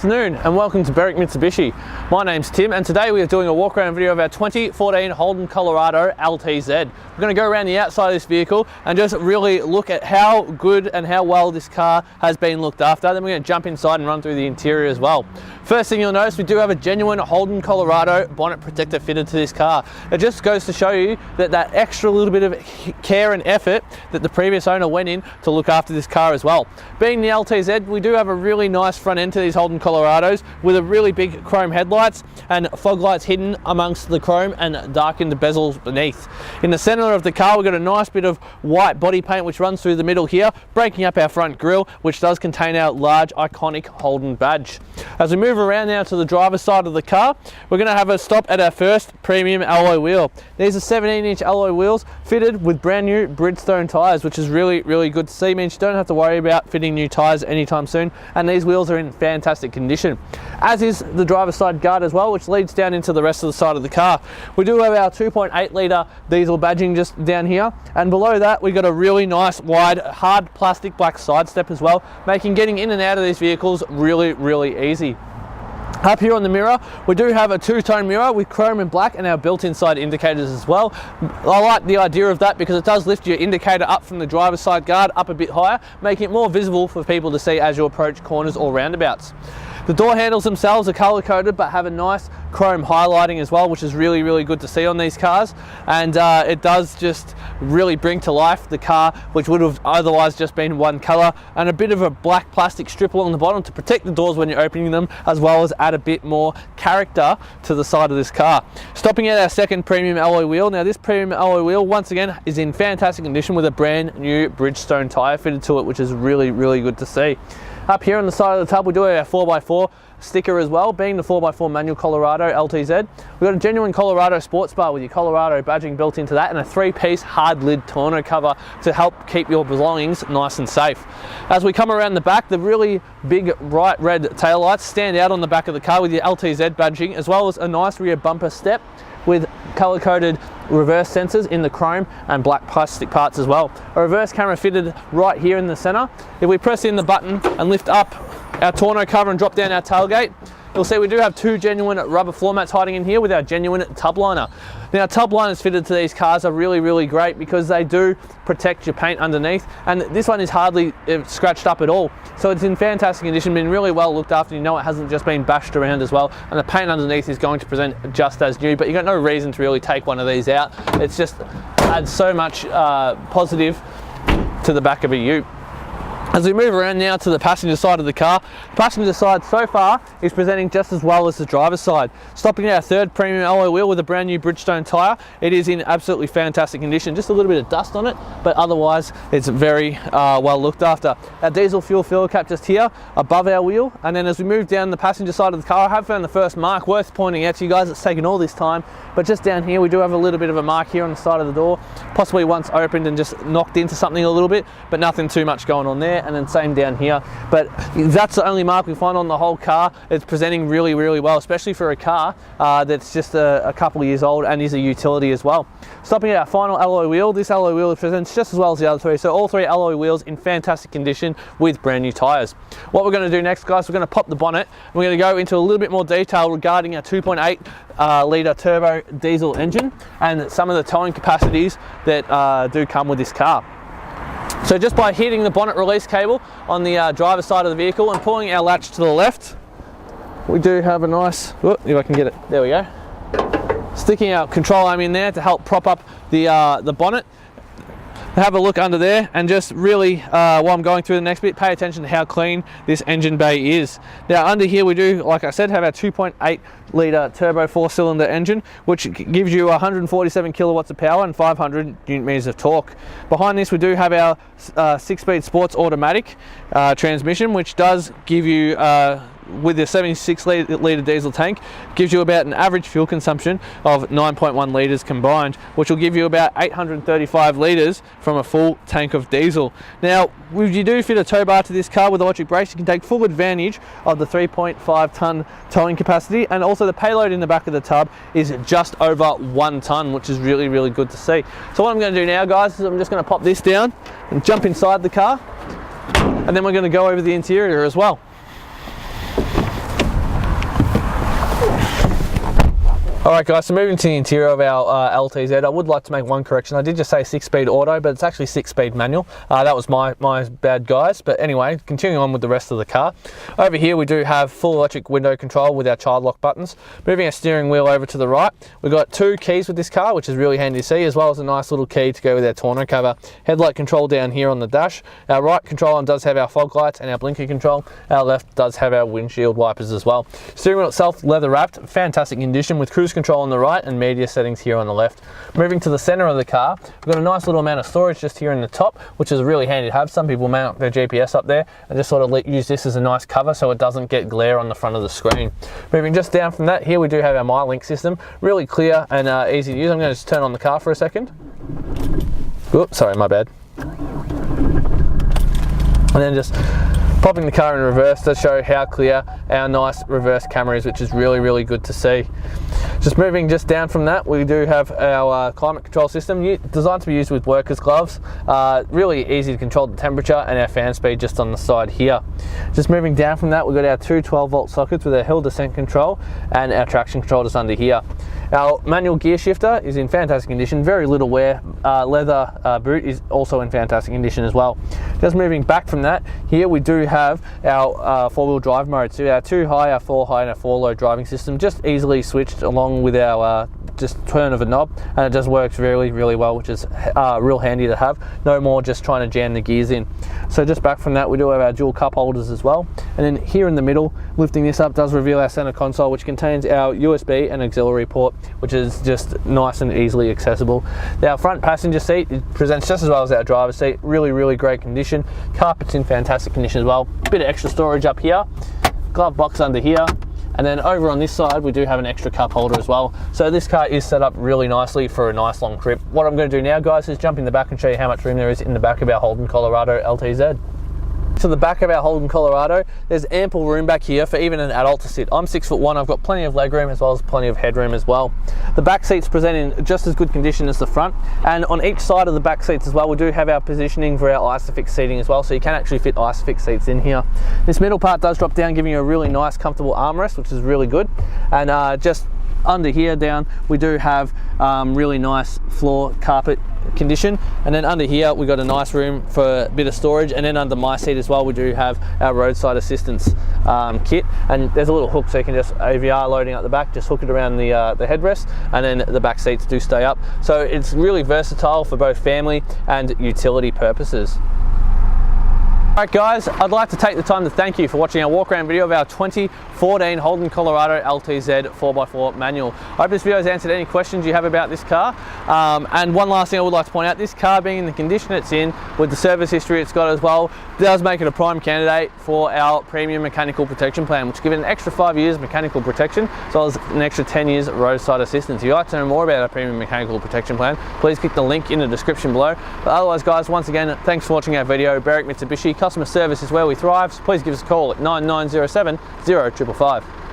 afternoon and welcome to Berwick Mitsubishi. My name's Tim and today we are doing a walk around video of our 2014 Holden Colorado LTZ. We're going to go around the outside of this vehicle and just really look at how good and how well this car has been looked after. Then we're going to jump inside and run through the interior as well. First thing you'll notice, we do have a genuine Holden Colorado bonnet protector fitted to this car. It just goes to show you that extra little bit of care and effort that the previous owner went in to look after this car as well. Being the LTZ, we do have a really nice front end to these Holden Colorados with a really big chrome headlights and fog lights hidden amongst the chrome and darkened bezels beneath. In the center of the car, we've got a nice bit of white body paint which runs through the middle here, breaking up our front grille, which does contain our large iconic Holden badge. As we move around now to the driver's side of the car, we're going to have a stop at our first premium alloy wheel. These are 17-inch alloy wheels fitted with brand new Bridgestone tyres, which is really good to see. Means you don't have to worry about fitting new tyres anytime soon, and these wheels are in fantastic condition, as is the driver's side guard as well, which leads down into the rest of the side of the car. We do have our 2.8 litre diesel badging just down here, and below that we got a really nice wide hard plastic black side step as well, making getting in and out of these vehicles really easy. Up here on the mirror, we do have a two-tone mirror with chrome and black and our built-in side indicators as well. I like the idea of that because it does lift your indicator up from the driver's side guard up a bit higher, making it more visible for people to see as you approach corners or roundabouts. The door handles themselves are color coded but have a nice chrome highlighting as well, which is really good to see on these cars, and it does just really bring to life the car, which would have otherwise just been one color, and a bit of a black plastic strip along the bottom to protect the doors when you're opening them, as well as add a bit more character to the side of this car. Stopping at our second premium alloy wheel. Now this premium alloy wheel once again is in fantastic condition with a brand new Bridgestone tyre fitted to it, which is really good to see. Up here on the side of the tub we do have our 4x4 sticker as well, being the 4x4 manual Colorado LTZ. We've got a genuine Colorado sports bar with your Colorado badging built into that, and a 3-piece hard lid tonneau cover to help keep your belongings nice and safe. As we come around the back, the really big bright red taillights stand out on the back of the car with your LTZ badging, as well as a nice rear bumper step with color-coded reverse sensors in the chrome and black plastic parts as well. A reverse camera fitted right here in the center. If we press in the button and lift up our tonneau cover and drop down our tailgate, you'll see we do have two genuine rubber floor mats hiding in here with our genuine tub liner. Now tub liners fitted to these cars are really great because they do protect your paint underneath, and this one is hardly scratched up at all. So it's in fantastic condition, been really well looked after. You know it hasn't just been bashed around as well, and the paint underneath is going to present just as new, but you got no reason to really take one of these out. It's just adds so much positive to the back of a ute. As we move around now to the passenger side of the car, the passenger side so far is presenting just as well as the driver's side. Stopping at our third premium alloy wheel with a brand new Bridgestone tyre, it is in absolutely fantastic condition. Just a little bit of dust on it, but otherwise it's very well looked after. Our diesel fuel filler cap just here above our wheel, and then as we move down the passenger side of the car, I have found the first mark worth pointing out to you guys. It's taken all this time, but just down here we do have a little bit of a mark here on the side of the door, possibly once opened and just knocked into something a little bit, but nothing too much going on there. And then same down here, but that's the only mark we find on the whole car. It's presenting really well, especially for a car that's just a couple of years old and is a utility as well. Stopping at our final alloy wheel, this alloy wheel presents just as well as the other three, so all three alloy wheels in fantastic condition with brand new tyres. What we're going to do next, guys, we're going to pop the bonnet and we're going to go into a little bit more detail regarding our 2.8 litre turbo diesel engine and some of the towing capacities that do come with this car. So just by hitting the bonnet release cable on the driver's side of the vehicle and pulling our latch to the left, we do have a nice, if I can get it, there we go, sticking our control arm in there to help prop up the bonnet. Have a look under there, and just really while I'm going through the next bit, pay attention to how clean this engine bay is. Now under here we do, like I said, have our 2.8 litre turbo 4-cylinder engine, which gives you 147 kilowatts of power and 500 newton meters of torque. Behind this we do have our 6-speed sports automatic transmission, which does give you with the 76 litre diesel tank, gives you about an average fuel consumption of 9.1 litres combined, which will give you about 835 litres from a full tank of diesel. Now, if you do fit a tow bar to this car with electric brakes, you can take full advantage of the 3.5 tonne towing capacity, and also the payload in the back of the tub is just over 1 tonne, which is really good to see. So what I'm going to do now, guys, is I'm just going to pop this down and jump inside the car, and then we're going to go over the interior as well. Alright guys, so moving to the interior of our LTZ, I would like to make one correction. I did just say 6-speed auto, but it's actually 6-speed manual. That was my bad, guys. But anyway, continuing on with the rest of the car. Over here we do have full electric window control with our child lock buttons. Moving our steering wheel over to the right, we've got 2 keys with this car, which is really handy to see, as well as a nice little key to go with our tonneau cover. Headlight control down here on the dash. Our right control arm does have our fog lights and our blinker control. Our left does have our windshield wipers as well. Steering wheel itself, leather wrapped, fantastic condition with cruise control on the right and media settings here on the left. Moving to the center of the car, we've got a nice little amount of storage just here in the top, which is really handy to have. Some people mount their GPS up there and just sort of use this as a nice cover so it doesn't get glare on the front of the screen. Moving just down from that, here we do have our MyLink system, really clear and easy to use. I'm going to just turn on the car for a second. Oops, sorry, my bad. And then just popping the car in reverse to show how clear our nice reverse camera is, which is really good to see. Just moving just down from that, we do have our climate control system designed to be used with workers' gloves. Really easy to control the temperature, and our fan speed just on the side here. Just moving down from that, we've got our 2 12-volt sockets with our hill descent control and our traction control just under here. Our manual gear shifter is in fantastic condition, very little wear. Leather boot is also in fantastic condition as well. Just moving back from that, here we do have our 4-wheel drive mode. So our 2 high, our 4 high and our 4 low driving system just easily switched along with our just turn of a knob, and it just works really well, which is real handy to have. No more just trying to jam the gears in. So just back from that, we do have our dual cup holders as well. And then here in the middle, lifting this up does reveal our center console, which contains our USB and auxiliary port, which is just nice and easily accessible. Our front passenger seat, it presents just as well as our driver's seat. Really great condition. Carpet's in fantastic condition as well. Bit of extra storage up here. Glove box under here. And then over on this side, we do have an extra cup holder as well. So this car is set up really nicely for a nice long trip. What I'm going to do now, guys, is jump in the back and show you how much room there is in the back of our Holden Colorado LTZ. To the back of our Holden Colorado, there's ample room back here for even an adult to sit. I'm 6'1", I've got plenty of leg room as well as plenty of headroom as well. The back seats present in just as good condition as the front, and on each side of the back seats as well, we do have our positioning for our ISOFIX seating as well, so you can actually fit ISOFIX seats in here. This middle part does drop down, giving you a really nice comfortable armrest, which is really good. And just under here down, we do have really nice floor carpet condition, and then under here we've got a nice room for a bit of storage. And then under my seat as well, we do have our roadside assistance kit, and there's a little hook so you can just, if you are loading up the back, just hook it around the headrest, and then the back seats do stay up. So it's really versatile for both family and utility purposes. Alright guys, I'd like to take the time to thank you for watching our walk around video of our 2014 Holden Colorado LTZ 4x4 manual. I hope this video has answered any questions you have about this car. And one last thing I would like to point out, this car being in the condition it's in, with the service history it's got as well, does make it a prime candidate for our premium mechanical protection plan, which gives it an extra 5 years mechanical protection, as well as an extra 10 years roadside assistance. If you'd like to know more about our premium mechanical protection plan, please click the link in the description below. But otherwise guys, once again, thanks for watching our video. Berwick Mitsubishi, customer service is where we thrive, so please give us a call at 9907 0555.